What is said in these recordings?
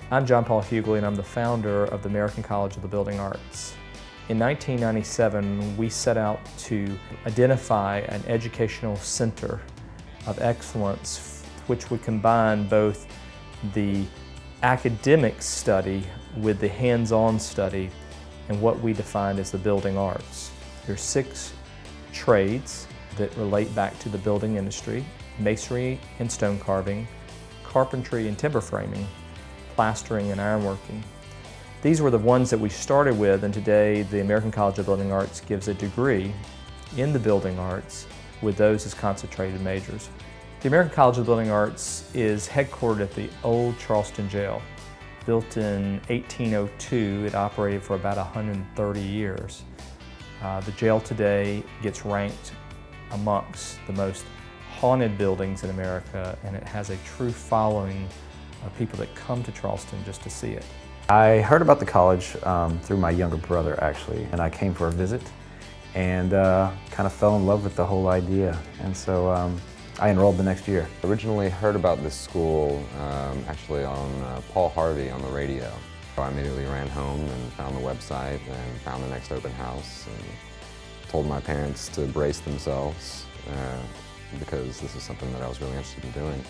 I'm John Paul Hughley, and I'm the founder of the American College of the Building Arts. In 1997, we set out to identify an educational center of excellence which would combine both the academic study with the hands-on study and what we defined as the building arts. There are 6 trades that relate back to the building industry: masonry and stone carving, carpentry and timber framing, plastering and ironworking. These were the ones that we started with, and today the American College of Building Arts gives a degree in the building arts with those as concentrated majors. The American College of Building Arts is headquartered at the old Charleston jail. Built in 1802, it operated for about 130 years. The jail today gets ranked amongst the most haunted buildings in America, and it has a true following of people that come to Charleston just to see it. I heard about the college through my younger brother, actually, and I came for a visit and kind of fell in love with the whole idea, and so I enrolled the next year. I originally heard about this school actually on Paul Harvey on the radio. So I immediately ran home and found the website and found the next open house and told my parents to brace themselves because this is something that I was really interested in doing.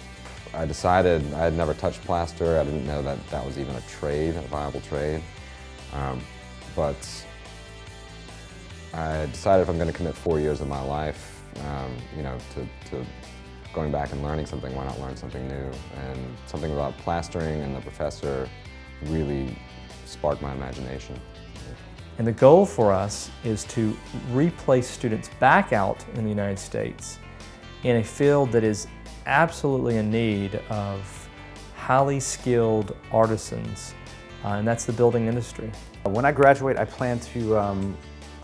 I decided I had never touched plaster. I didn't know that that was even a trade, a viable trade. But I decided if I'm going to commit 4 years of my life, to going back and learning something, why not learn something new? And something about plastering and the professor really sparked my imagination. And the goal for us is to replace students back out in the United States in a field that is absolutely in need of highly skilled artisans, and that's the building industry. When I graduate, I plan to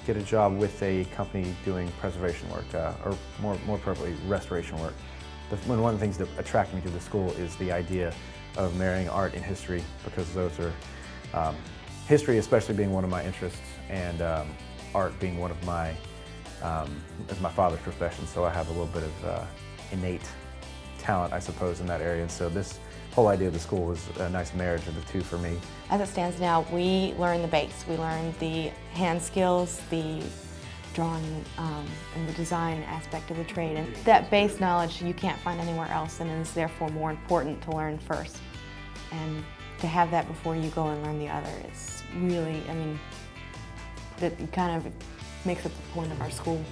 get a job with a company doing preservation work, or more appropriately, restoration work. One of the things that attracted me to the school is the idea of marrying art and history, because those are, history especially being one of my interests, and art being one of my, as my father's profession, so I have a little bit of innate talent, I suppose, in that area. And so this whole idea of the school was a nice marriage of the two for me. As it stands now, we learn the base. We learn the hand skills, the drawing, and the design aspect of the trade. And that base knowledge you can't find anywhere else, and is therefore more important to learn first. And to have that before you go and learn the other is really, that kind of makes it the point of our school.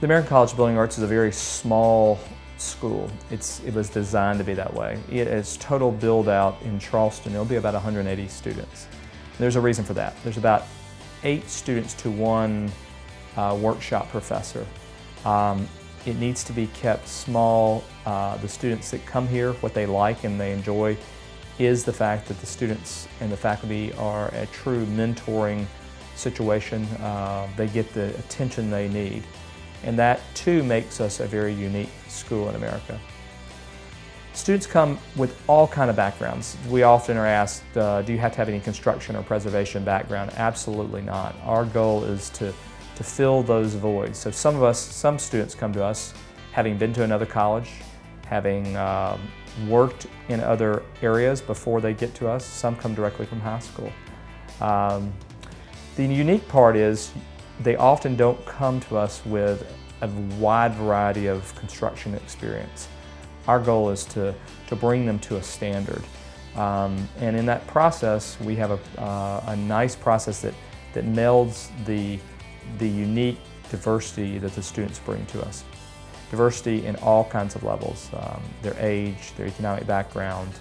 The American College of Building Arts is a very small school. It was designed to be that way. Its total build out in Charleston, it'll be about 180 students. And there's a reason for that. There's about 8 students to 1 workshop professor. It needs to be kept small. The students that come here, what they like and they enjoy is the fact that the students and the faculty are a true mentoring situation. They get the attention they need. And that too makes us a very unique school in America. Students come with all kinds of backgrounds. We often are asked, do you have to have any construction or preservation background? Absolutely not. Our goal is to fill those voids. So some students come to us having been to another college, having worked in other areas before they get to us. Some come directly from high school. The unique part is they often don't come to us with a wide variety of construction experience. Our goal is to bring them to a standard. And in that process, we have a nice process that melds the unique diversity that the students bring to us. Diversity in all kinds of levels, their age, their economic background.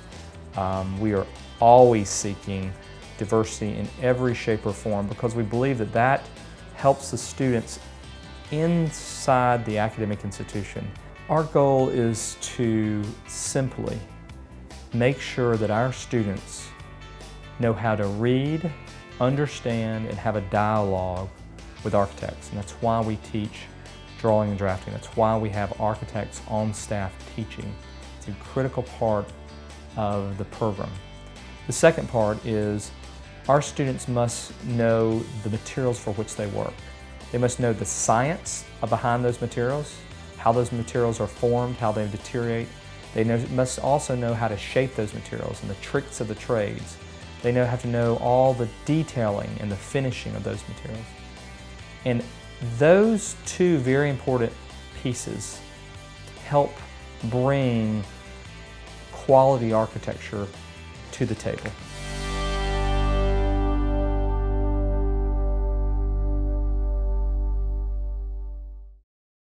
We are always seeking diversity in every shape or form because we believe that helps the students inside the academic institution. Our goal is to simply make sure that our students know how to read, understand, and have a dialogue with architects. And that's why we teach drawing and drafting. That's why we have architects on staff teaching. It's a critical part of the program. The second part is our students must know the materials for which they work. They must know the science behind those materials, how those materials are formed, how they deteriorate. They must also know how to shape those materials and the tricks of the trades. They have to know all the detailing and the finishing of those materials. And those two very important pieces help bring quality architecture to the table.